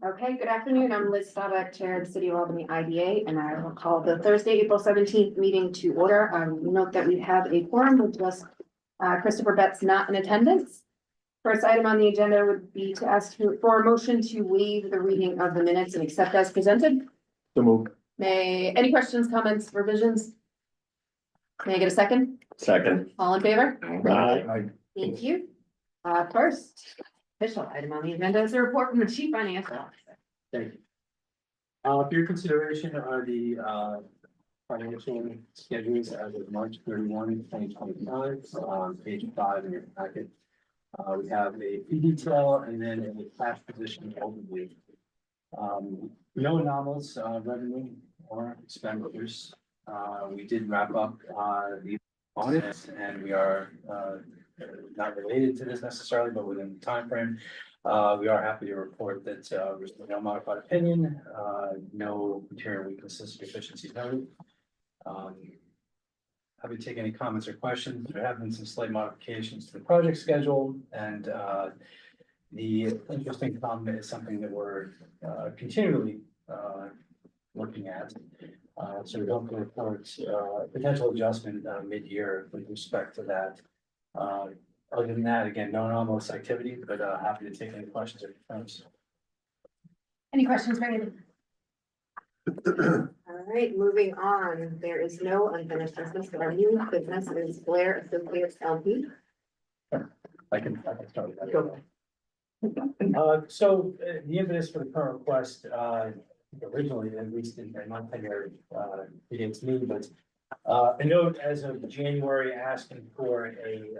Okay, good afternoon. I'm Liz Staubach, Chair of the City of Albany IDA, and I will call the Thursday, April 17th meeting to order. Note that we have a quorum with just Christopher Betts not in attendance. First item on the agenda would be to ask for a motion to waive the reading of the minutes and accept as presented. So moved. Any questions, comments, revisions? May I get a second? Second. All in favor? Aye. Thank you. First official item on the agenda is a report from the Chief Financial Officer. Thank you. For your consideration are the financial schedules as of March 31, 2025, on page 5 in your packet. We have a fee detail and then a cash position overview. No anomalous revenue or expenditures. We did wrap up the audit, and we are not related to this necessarily, but within the time frame. We are happy to report that there's no modified opinion, no material weaknesses, deficiencies noted. Happy to take any comments or questions. There have been some slight modifications to the project schedule, and the interest income is something that we're continually looking at. So we hope to report potential adjustment mid-year with respect to that. Other than that, again, no anomalous activity, but happy to take any questions or concerns. Any questions, Randy? All right, moving on. There is no unfinished business, but our new business is Blair Associates LP. I can start with that. Go. So the impetus for the current request, originally, at least in my tenure, against me, but a note as of January asking for a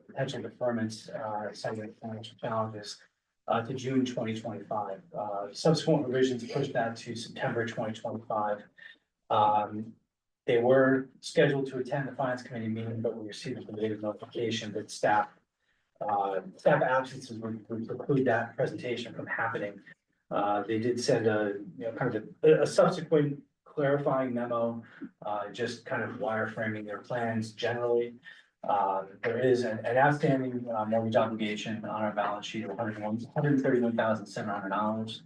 potential deferment, citing financial challenges to June 2025. Subsequent revisions pushed that to September 2025. They were scheduled to attend the finance committee meeting, but we received a related notification that staff absences would preclude that presentation from happening. They did send kind of a subsequent clarifying memo, just kind of wireframing their plans generally. There is an outstanding mortgage obligation on our balance sheet of $131,700.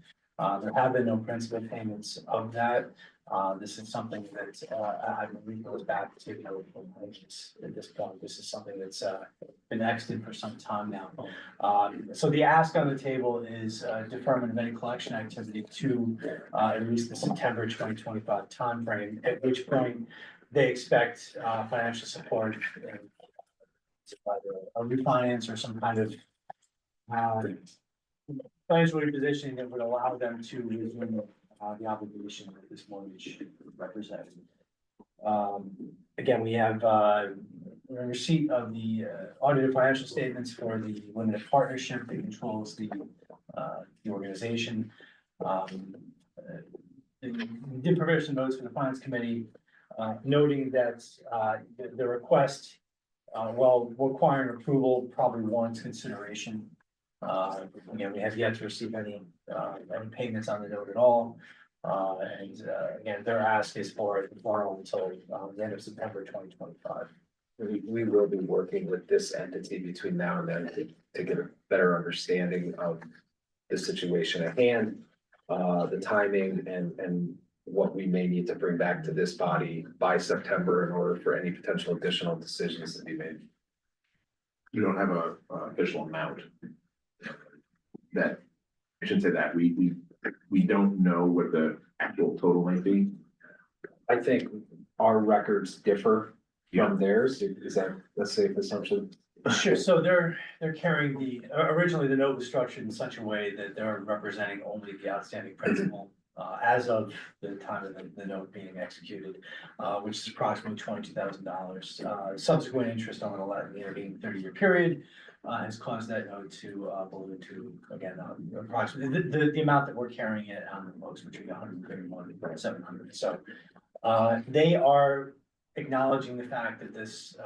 There have been no principal payments of that. This is something that I believe goes back to at this point. This is something that's been exited for some time now. So the ask on the table is deferment of any collection activity to at least the September 2025 timeframe, at which point they expect financial support, either a refinance or some kind of financial repositioning that would allow them to resume the obligation that this mortgage represents. Again, we have receipt of the audited financial statements for the limited partnership that controls the organization. Did prepare some notes for the finance committee, noting that the request, while requiring approval, probably warrants consideration. Again, we have yet to receive any payments on the note at all. And again, their ask is for a deferral until the end of September 2025. We will be working with this entity between now and then to get a better understanding of the situation at hand, the timing and what we may need to bring back to this body by September in order for any potential additional decisions to be made. We don't have a official amount. That I shouldn't say that we don't know what the actual total might be. I think our records differ from theirs. Is that a safe assumption? Sure. So they're carrying originally the note was structured in such a way that they're representing only the outstanding principal as of the time of the note being executed, which is approximately $22,000. Subsequent interest over the intervening 30-year period has caused that note to balloon to, again, approximately the amount that we're carrying it on the books, which would be $131,700. So they are acknowledging the fact that this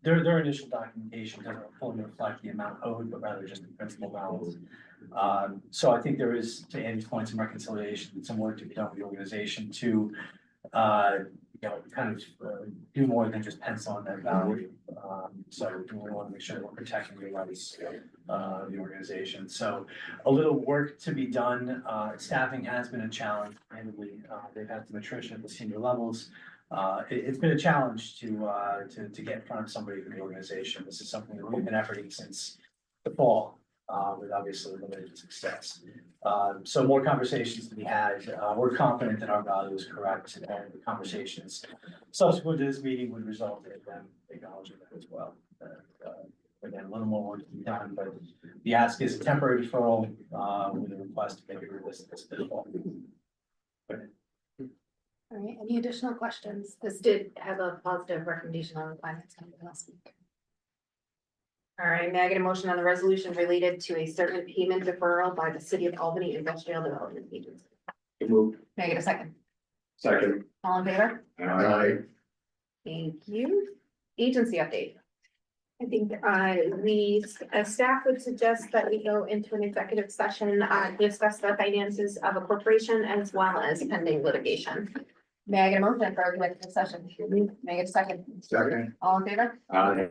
their initial documentation doesn't fully reflect the amount owed, but rather just the principal balance. So I think there is, to Andy's point, some reconciliation and some work to be done with the organization to kind of do more than just pencil on that value. So we want to make sure we're protecting the rights of the organization. So a little work to be done. Staffing has been a challenge, and they've had some attrition at the senior levels. It's been a challenge to get in front of somebody in the organization. This is something that we've been efforting since the fall, with obviously limited success. So more conversations to be had. We're confident that our value is correct, and the conversations subsequent to this meeting would result in them acknowledging that as well. Again, a little more work to be done, but the ask is a temporary deferral, with a request to make it realistic this fall. All right, any additional questions? This did have a positive recommendation on the finance committee last week. All right, may I get a motion on the resolution related to a certain payment deferral by the City of Albany Industrial Development Agency? Move. May I get a second? Second. All in favor? Aye. Thank you. Agency update. I think staff would suggest that we go into an executive session, discuss the finances of a corporation as well as pending litigation. May I get a motion for executive session? May I get a second? Second. All in favor? Aye.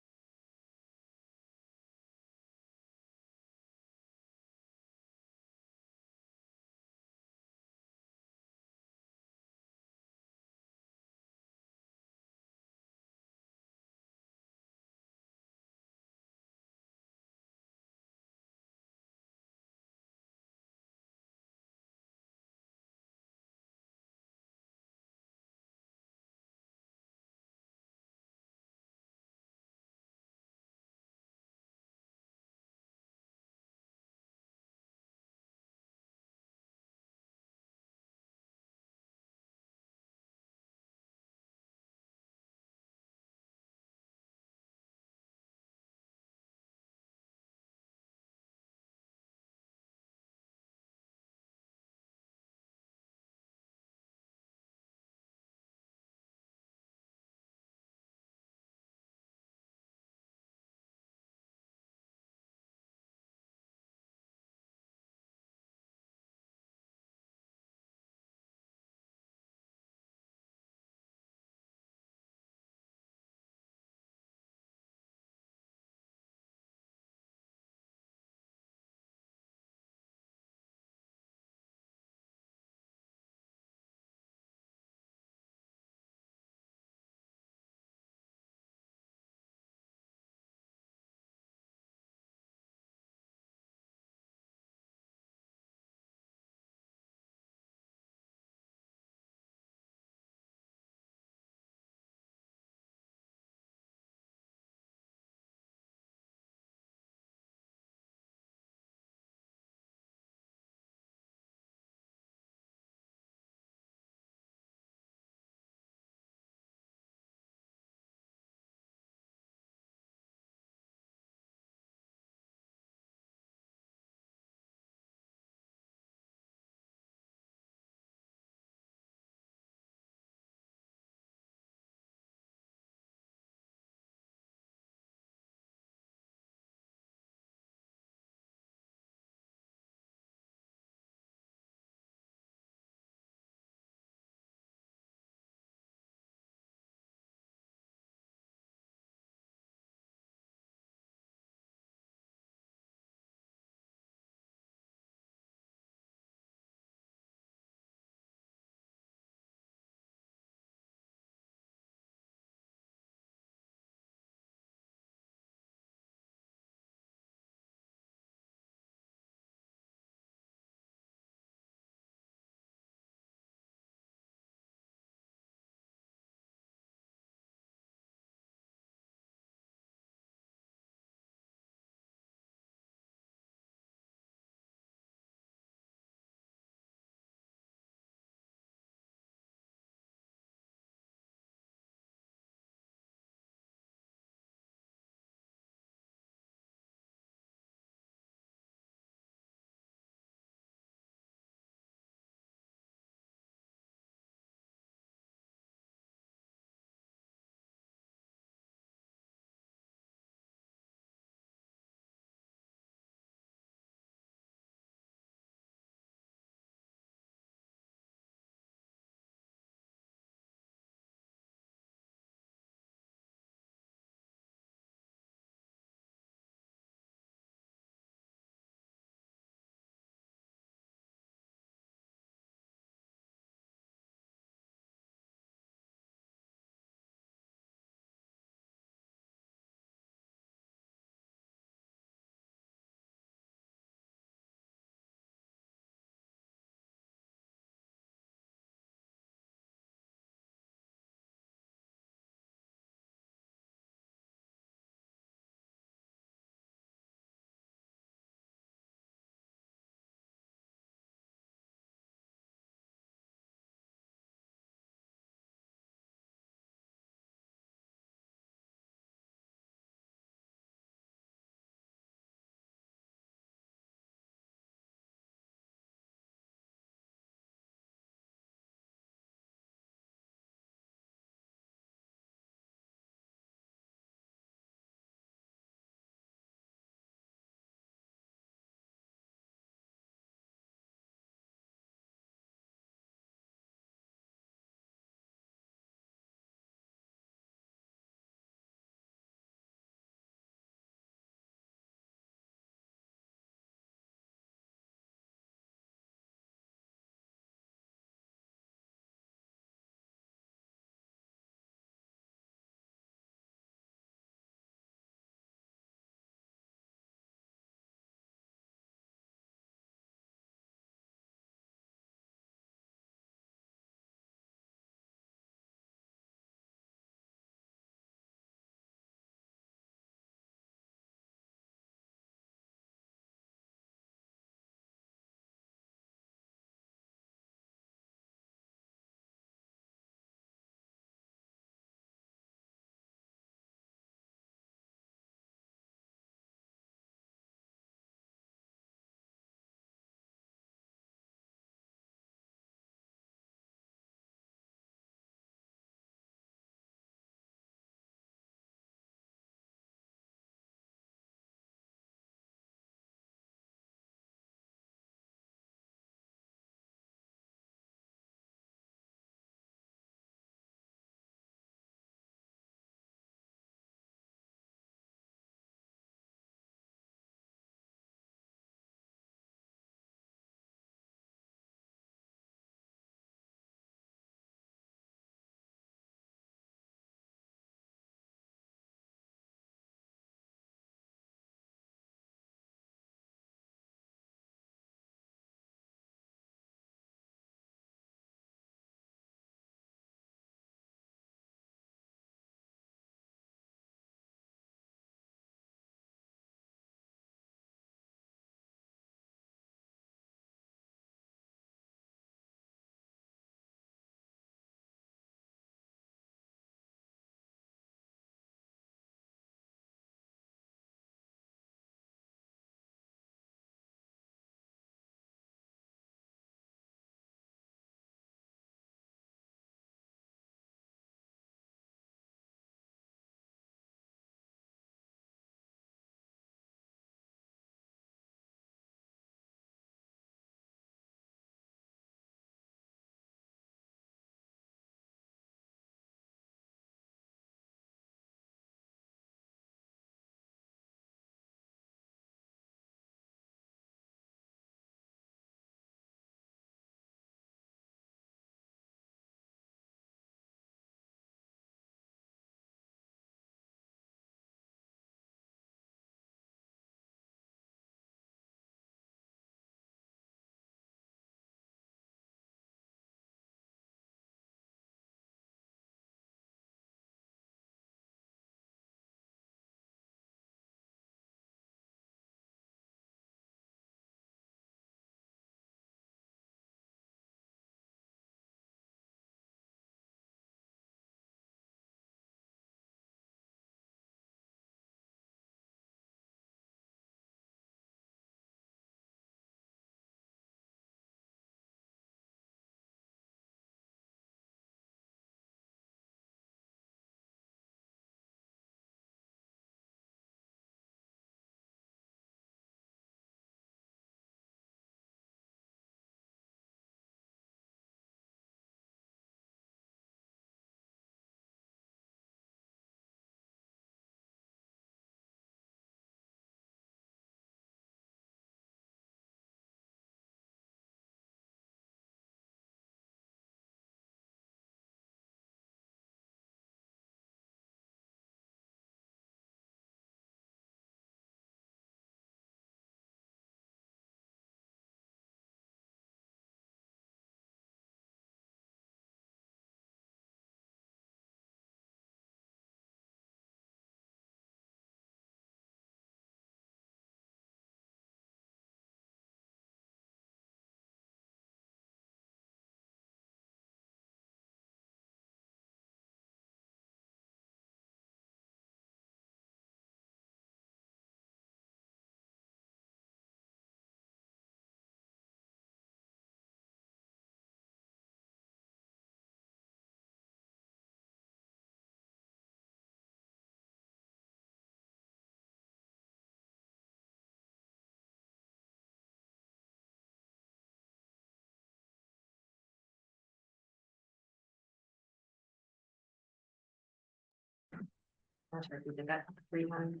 Not sure if we did that 3-1.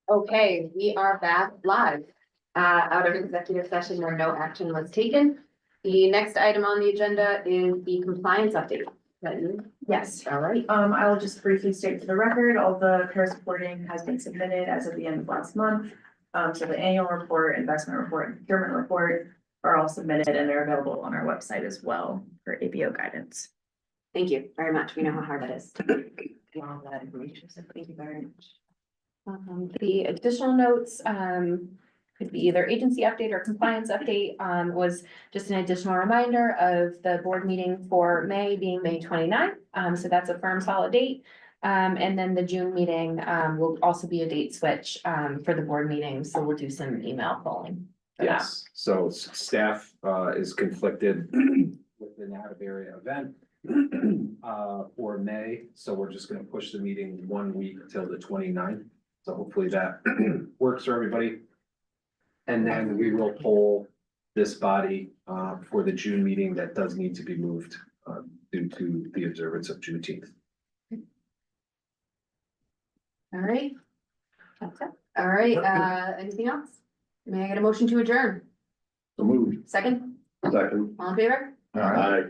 Okay, we are back live, out of executive session where no action was taken. The next item on the agenda is the compliance update. Is that you? Yes, All right, I will just briefly state for the record, all the CARES reporting has been submitted as of the end of last month. So the annual report, investment report, and procurement report are all submitted and they're available on our website as well for ABO guidance. thank you very much. We know how hard that is to get all that information, so thank you very much. The additional notes, could be either agency update or compliance update, was just an additional reminder of the board meeting for May being May 29th. So that's a firm solid date. And then the June meeting, will also be a date switch, for the board meeting. So we'll do some email polling. for that. Yes, so staff is conflicted with the Native area event for May, so we're just gonna push the meeting 1 week till the 29th. So hopefully that works for everybody. And then we will poll this body for the June meeting that does need to be moved due to the observance of Juneteenth. All right. That's it. All right, anything else? May I get a motion to adjourn? So moved. Second, Second. all in favor? Aye.